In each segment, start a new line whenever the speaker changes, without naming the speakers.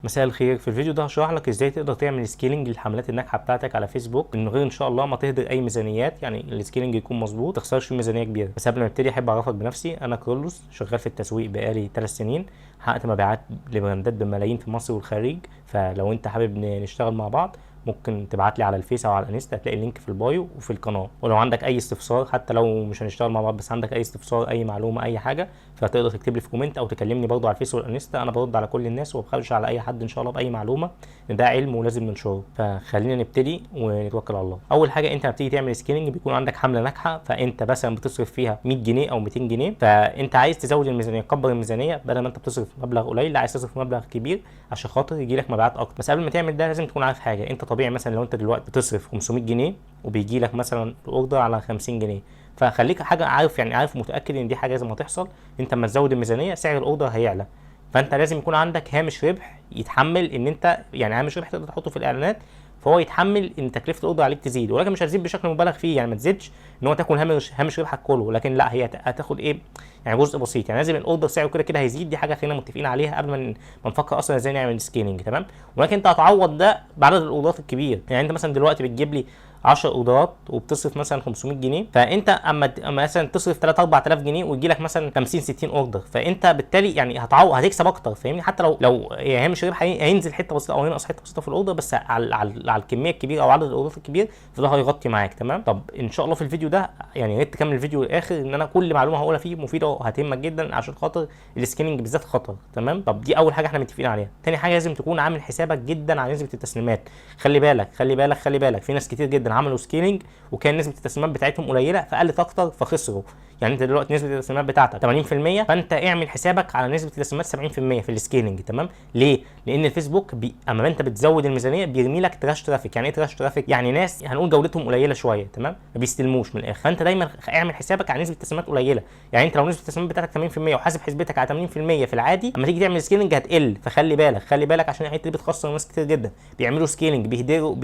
مساء الخير. في الفيديو ده هشرح لك ازاي تقدر تعمل سكيلينج للحملات الناجحه بتاعتك على فيسبوك من غير ان شاء الله ما تهدر اي ميزانيات، يعني السكيلينج يكون مظبوط ما تخسرش ميزانيه كبيره. بس قبل ما ابتدي احب اعرفك بنفسي، انا كارلوس شغال في التسويق بقالي 3 سنين، حققت مبيعات لبراندات بملايين في مصر والخارج. فلو انت حابب نشتغل مع بعض ممكن تبعت لي على الفيس او على الانستا، هتلاقي اللينك في البايو وفي القناه. ولو عندك اي استفسار، حتى لو مش هنشتغل مع بعض بس عندك اي استفسار اي معلومه اي حاجه، فتقدر تكتب لي في كومنت او تكلمني برضو على الفيس والانستا. انا برد على كل الناس وما بخافش على اي حد ان شاء الله باي معلومه، ده علم ولازم ننشره. فخلينا نبتدي ونتوكل على الله. اول حاجه، انت بتيجي تعمل سكيلينج بيكون عندك حمله ناجحه، فانت مثلا بتصرف فيها 100 جنيه او 200 جنيه، فانت عايز تزود الميزانيه، تكبر الميزانيه، بدل ما انت بتصرف مبلغ قليل لا عايز تصرف مبلغ كبير عشان خاطر يجي لك مبيعات اكتر. بس قبل ما تعمل ده لازم تكون عارف حاجه. انت طبيعي مثلا لو انت دلوقتي بتصرف 500 جنيه وبيجي لك مثلا الاوردر على 50 جنيه، فخليك حاجه عارف، يعني عارف ومتاكد ان دي حاجه لازم هتحصل. انت لما تزود الميزانيه سعر الاوردر هيعلى، فانت لازم يكون عندك هامش ربح يتحمل ان انت، يعني هامش ربح تقدر تحطه في الاعلانات، فهو يتحمل ان تكلفه الاوردر عليك تزيد، ولكن مش هتزيد بشكل مبالغ فيه. يعني ما تزيدش ان هو تاكل هامش ربحك كله، لكن لا، هي هتاخد ايه، يعني جزء بسيط. يعني لازم الاوردر سعره كده كده هيزيد، دي حاجه خلينا متفقين عليها قبل ما نفكر اصلا ازاي نعمل سكيلينج، تمام. ولكن انت هتعوض ده بعدد الاوردرات الكبير. يعني انت مثلا دلوقتي بتجيب لي 10 اوردرات وبتصرف مثلا 500 جنيه، فانت اما مثلا تصرف 3 4000 جنيه ويجي لك مثلا 50 60 اوردر، فانت بالتالي يعني هتكسب اكتر، فاهمني؟ حتى لو يعني هامش الربح هينزل حته بسيطه او هينقص حته بسيطه في الاوردر، بس على الكميه الكبيره او عدد الاوردرات الكبير، فده هيغطي معاك، تمام. طب ان شاء الله في الفيديو ده يعني يا ريت تكمل الفيديو للاخر، ان انا كل معلومه هقولها فيه مفيده وهتهمك جدا، عشان خاطر السكيلينج بالذات خطر، تمام. طب دي اول حاجه احنا متفقين عليها. تاني حاجه، لازم تكون عامل حسابك جدا على نسبه التسليمات. خلي بالك خلي بالك خلي بالك، في ناس كتير جدا عملوا سكيلينج وكان نسبه التسليمات بتاعتهم قليله فقلت اكتر فخسروا. يعني انت دلوقتي نسبه التسليمات بتاعتك 80%، فانت اعمل حسابك على نسبه التسليمات 70% في السكيلينج، تمام. ليه؟ لان الفيسبوك اما انت بتزود الميزانيه بيرمي لك تراش ترافيك. يعني ايه تراش ترافيك؟ يعني ناس هنقول جودتهم قليله شويه، تمام، ما بيستلموش من الاخر. فانت دايما اعمل حسابك على نسبه التسليمات قليله. يعني انت لو نسبه التسليمات بتاعتك 80% وحاسب حسبتك على 80% في العادي، اما تيجي تعمل سكيلينج هتقل. فخلي بالك خلي بالك، عشان الحته دي بتخسر ناس كتير جدا. بيعملوا سكيلينج بيهدروا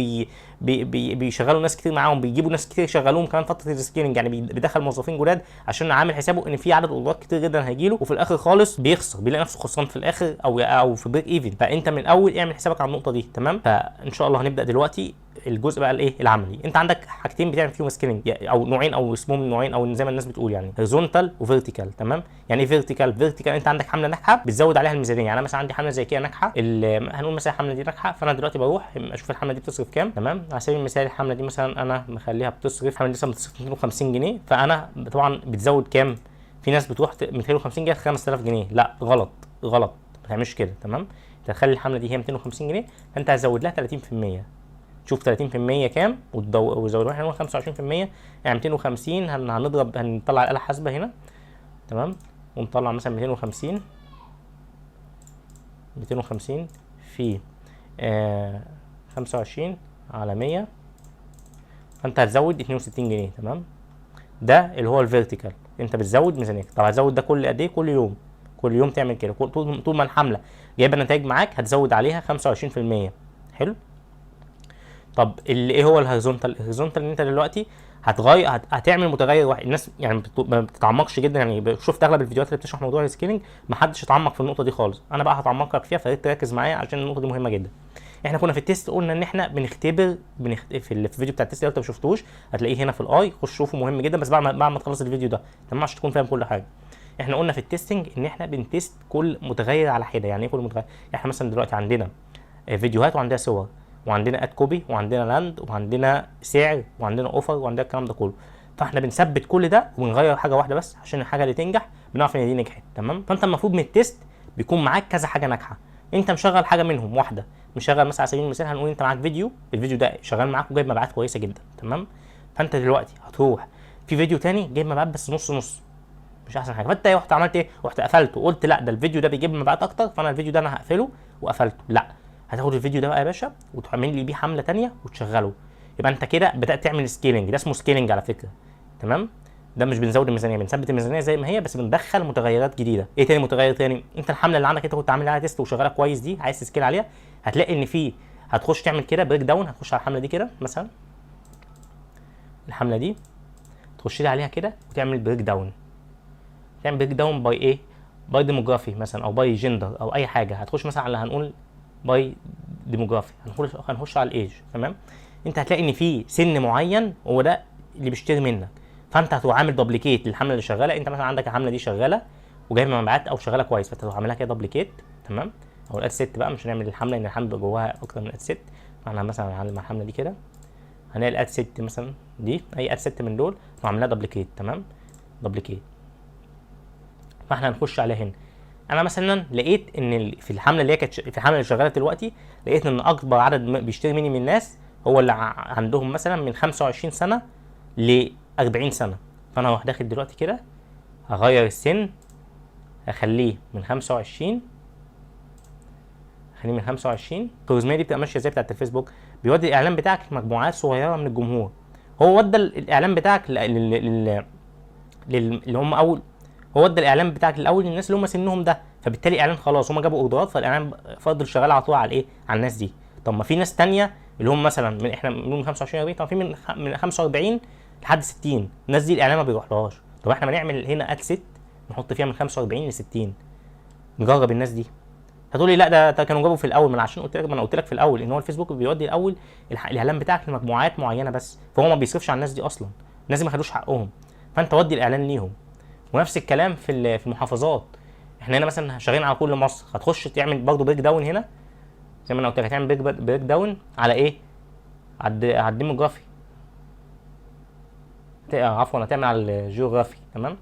بيشغلوا ناس كتير معاهم، بيجيبوا ناس كتير يشغلوهم كمان فتره السكيلينج، يعني بيدخل موظفين جداد عشان عامل حسابه ان في عدد اوردرات كتير جدا هيجيله، وفي الاخر خالص بيخسر، بيلاقي نفسه خسران في الاخر او في بريك ايفن. فانت من الاول اعمل حسابك على النقطه دي، تمام. فان شاء الله هنبدا دلوقتي الجزء بقى الايه العملي. انت عندك حاجتين بتعمل فيهم سكيلينج، او نوعين او اسمهم نوعين او زي ما الناس بتقول، يعني هوريزونتال وفيرتيكال، تمام. يعني ايه فيرتيكال؟ انت عندك حمله ناجحه بتزود عليها الميزانيه. يعني انا مثلا عندي حمله زي كده ناجحه، هنقول مثلا الحمله دي ناجحه، فانا دلوقتي بروح اشوف الحمله دي بتصرف كام، تمام. على سبيل المثال الحمله دي مثلا انا مخليها بتصرف، الحمله دي مثلا بتصرف 250 جنيه، فانا طبعا بتزود كام؟ في ناس بتروح 250 جنيه 5000 جنيه، لا غلط غلط، ما تعملش كده، تمام. انت هتخلي الحمله دي هي 250 جنيه، فانت هتزود لها 30%. شوف 30% كام وزود احنا 25%، يعني 250. هنضرب، هنطلع الاله الحاسبه هنا، تمام، ونطلع مثلا 250 في 25 على 100، فانت هتزود 62 جنيه، تمام. ده اللي هو الفيرتيكال، انت بتزود ميزانيتك. طب هتزود ده كل قد ايه؟ كل يوم، كل يوم تعمل كده، طول ما الحمله جايبه نتائج معاك هتزود عليها 25%. حلو. طب ايه هو الهوريزونتال ان انت دلوقتي هتغير، هتعمل متغير واحد. الناس يعني ما بتتعمقش جدا، يعني شفت اغلب الفيديوهات اللي بتشرح موضوع السكيلينج ما حدش اتعمق في النقطه دي خالص. انا بقى هتعمق لك فيها، فيا ريت تركز معايا عشان النقطه دي مهمه جدا. احنا كنا في التيست قلنا ان احنا بنختبر في الفيديو بتاع التيست، لو انت ما شفتوش هتلاقيه هنا في الاي، خش شوفه مهم جدا، بس بعد ما تخلص الفيديو ده، تمام، عشان تكون فاهم كل حاجه. احنا قلنا في التيستنج ان احنا بنتست كل متغير على حده. يعني ايه كل متغير؟ احنا مثلا دلوقتي عندنا فيديوهات وعندنا صور وعندنا اد كوبي وعندنا لاند وعندنا سعر وعندنا اوفر وعندنا الكلام ده كله، فاحنا بنثبت كل ده وبنغير حاجه واحده بس عشان الحاجه اللي تنجح بنعرف ان دي نجحت، تمام. فانت المفروض من التيست بيكون معاك كذا حاجه ناجحه، انت مشغل حاجه منهم واحده، مشغل مثلا على سبيل المثال هنقول انت معاك الفيديو ده شغال معاك وجايب مبيعات كويسه جدا، تمام. فانت دلوقتي هتروح في فيديو تاني جايب مبيعات بس نص نص، مش احسن حاجه، فانت رحت عملت ايه؟ رحت قفلته وقلت لا ده الفيديو ده بيجيب مبيعات اكتر، فانا الفيديو ده انا هقفله وقفلته. لا، هتاخد الفيديو ده بقى يا باشا وتعمل لي بيه حمله تانية وتشغله، يبقى انت كده بدات تعمل سكيلينج. ده اسمه سكيلينج على فكره، تمام. ده مش بنزود الميزانيه، بنثبت الميزانيه زي ما هي، بس بندخل متغيرات جديده. ايه تاني متغير تاني؟ انت الحمله اللي عندك انت كنت عامل عليها تيست وشغاله كويس دي، عايز تسكيل عليها، هتلاقي ان في، هتخش تعمل كده بريك داون، هتخش على الحمله دي كده مثلا، الحمله دي تخش لي عليها كده وتعمل بريك داون. تعمل بريك داون باي ايه؟ باي ديموغرافي مثلا او باي جندر او اي حاجه. هتخش مثلا على هنقول باي ديموجرافي، هنخش على الايج. تمام، انت هتلاقي ان في سن معين هو ده اللي بيشتري منك، فانت هتروح عامل دوبليكيت للحمله اللي شغاله. انت مثلا عندك الحمله دي شغاله وجايبه مبيعات او شغاله كويس، فانت هتروح عاملها كده دوبليكيت. تمام، او الاد ست بقى، مش هنعمل الحمله لان الحمله جواها اكتر من اد ست. احنا مثلا هنعمل الحمله دي كده، هنلاقي الاد ست مثلا دي، اي اد ست من دول وعاملها دوبليكيت. تمام، دوبليكيت. فاحنا هنخش عليها هنا. انا مثلا لقيت ان في الحمله اللي هي كانت في الحمله اللي شغاله دلوقتي، لقيت ان اكبر عدد بيشتري مني من الناس هو اللي عندهم مثلا من 25 سنه ل 40 سنه. فانا هروح داخل دلوقتي كده، هغير السن، هخليه من 25، خليه من 25. الخوارزميه دي بتبقى ماشيه ازاي بتاعت الفيسبوك؟ بيودي الاعلان بتاعك لمجموعات صغيره من الجمهور. هو ودى الاعلان بتاعك اللي هم اول، هو ادى الاعلان بتاعك الاول للناس اللي هم سنهم ده، فبالتالي الاعلان خلاص هم جابوا اوردرات، فالاعلان فضل شغال على طول على ايه، على الناس دي. طب ما في ناس تانية اللي هم مثلا من احنا من 25 40، طب في من 45 لحد 60، الناس دي الاعلان ما بيروحلهاش. طب احنا ما نعمل هنا اد ست نحط فيها من 45 ل 60، نجرب الناس دي. هتقول لي لا ده كانوا جابوا في الاول، من عشان قلت لك، ما انا قلت لك في الاول ان هو الفيسبوك بيودي الاول الاعلان بتاعك لمجموعات معينه بس، فهو ما بيصرفش على الناس دي اصلا، الناس دي ما خدوش حقهم، فانت ودي الاعلان ليهم. ونفس الكلام في المحافظات. احنا هنا مثلا شغالين على كل مصر، هتخش تعمل برضه بريك داون هنا زي ما انا قلت لك، هتعمل بريك داون على ايه، على الديموغرافي، عفوا هتعمل على الجيوغرافي. تمام،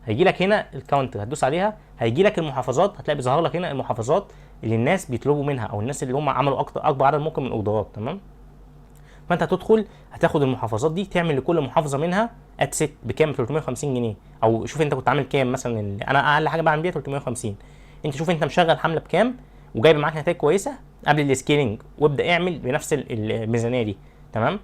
هيجي لك هنا الكاونتر، هتدوس عليها هيجي لك المحافظات، هتلاقي بيظهر لك هنا المحافظات اللي الناس بيطلبوا منها او الناس اللي هم عملوا اكبر عدد ممكن من الاوردرات. تمام، فانت هتدخل هتاخد المحافظات دي، تعمل لكل محافظه منها اد ست بكام، 350 جنيه. او شوف انت كنت عامل كام مثلا، انا اقل حاجه بعمل بيها 350. انت شوف انت مشغل حمله بكام وجايب معاك نتائج كويسه قبل السكيلينج، وابدا اعمل بنفس الميزانيه دي. تمام،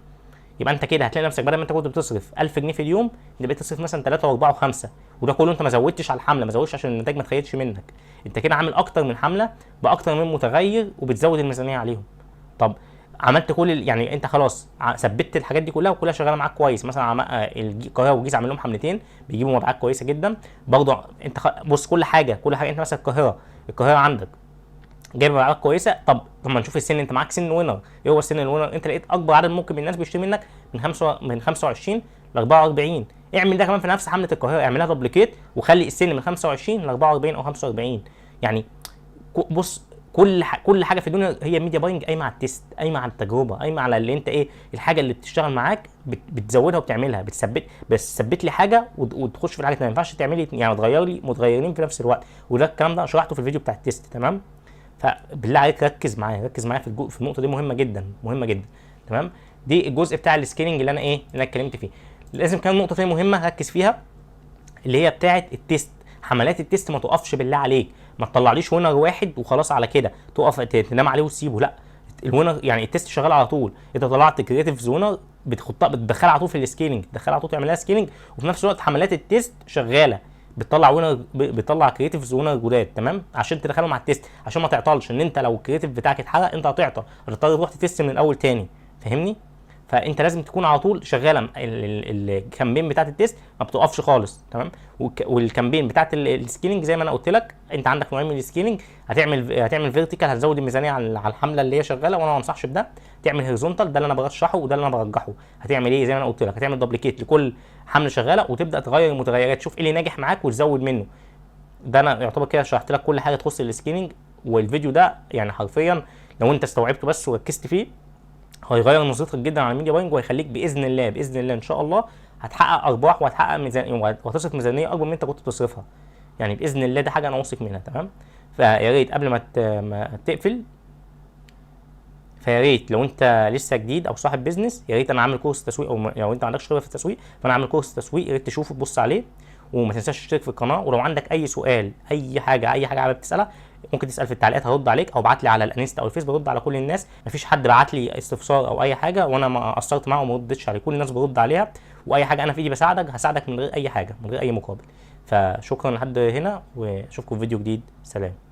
يبقى انت كده هتلاقي نفسك بدل ما انت كنت بتصرف 1000 جنيه في اليوم، انت بقيت تصرف مثلا 3 و4 و5، وده كله انت ما زودتش على الحمله، ما زودتش عشان النتائج ما تخيلش منك. انت كده عامل اكتر من حمله باكتر من متغير وبتزود الميزانيه عليهم. طب عملت كل يعني انت خلاص ثبتت الحاجات دي كلها وكلها شغاله معاك كويس. مثلا القاهره والجيزه عامل لهم حملتين بيجيبوا مبيعات كويسه جدا برضه. انت بص كل حاجه انت مثلا القاهره عندك جايب مبيعات كويسه. طب ما نشوف السن، انت معاك سن وينر، ايه هو السن الوينر؟ انت لقيت اكبر عدد ممكن من الناس بيشتري منك من 25 ل 44. اعمل ده كمان في نفس حمله القاهره، اعملها دوبليكيت وخلي السن من 25 ل 44 او 45. يعني بص كل حاجه في الدنيا هي ميديا باينج قايمه على التيست، قايمه على التجربه، قايمه على اللي انت ايه الحاجه اللي بتشتغل معاك بتزودها وبتعملها، بس ثبت لي حاجه وتخش في الحاجه. ما ينفعش تعملي يعني تغير لي متغيرين في نفس الوقت، وده الكلام ده شرحته في الفيديو بتاع التيست. تمام، فبالله عليك ركز معايا في النقطه دي، مهمه جدا مهمه جدا. تمام، دي الجزء بتاع السكيلينج اللي انا اتكلمت فيه. لازم كان نقطه ثانيه مهمه ركز فيها، اللي هي بتاعه التيست. حملات التيست ما تقفش بالله عليك، ما تطلعليش وينر واحد وخلاص على كده تقف تنام عليه وتسيبه، لا. الوينر يعني التيست شغال على طول، انت طلعت كريتيف زونر بتدخلها على طول في السكيلينج، تدخلها على طول تعمل لها سكيلينج، وفي نفس الوقت حملات التيست شغاله بتطلع وينر، بتطلع كريتيف زونر جداد. تمام، عشان تدخلهم على التيست، عشان ما تعطلش. ان انت لو الكريتيف بتاعك اتحرق انت هتعطل، هتضطر تروح تتست من الاول تاني. فاهمني؟ فانت لازم تكون على طول شغاله الكامبين بتاعت التيست ما بتوقفش خالص. تمام، والكامبين بتاعت السكيلينج زي ما انا قلت لك، انت عندك نوعين من السكيلينج، هتعمل فيرتيكال هتزود الميزانيه على الحمله اللي هي شغاله، وانا ما انصحش بده. تعمل هوريزونتال، ده اللي انا برشحه وده اللي انا برجحه. هتعمل ايه زي ما انا قلت لك، هتعمل دوبليكيت لكل حمله شغاله وتبدا تغير المتغيرات، تشوف ايه اللي ناجح معاك وتزود منه. ده انا يعتبر كده شرحت لك كل حاجه تخص السكيلينج. والفيديو ده يعني حرفيا لو انت استوعبته بس وركزت فيه هيغير نظرتك جدا على الميديا باينج، وهيخليك باذن الله ان شاء الله هتحقق ارباح وهتحقق ميزانيه وهتصرف ميزانيه اكبر من انت كنت بتصرفها. يعني باذن الله، ده حاجه انا واثق منها. تمام، فيا ريت قبل ما تقفل، فيا ريت لو انت لسه جديد او صاحب بيزنس، يا ريت انا عامل كورس تسويق، او لو انت ما عندكش خبره في التسويق فانا عامل كورس تسويق، يا ريت تشوفه تبص عليه. وما تنساش تشترك في القناه، ولو عندك اي سؤال اي حاجه حابب تسالها ممكن تسال في التعليقات هرد عليك، او ابعت لي على الانستا او الفيس، برد على كل الناس. مفيش حد بعت لي استفسار او اي حاجه وانا ما قصرت معاه وما ردتش عليه، كل الناس برد عليها، واي حاجه انا في ايدي بساعدك، هساعدك من غير اي حاجه، من غير اي مقابل. فشكرا لحد هنا، واشوفكم في فيديو جديد. سلام.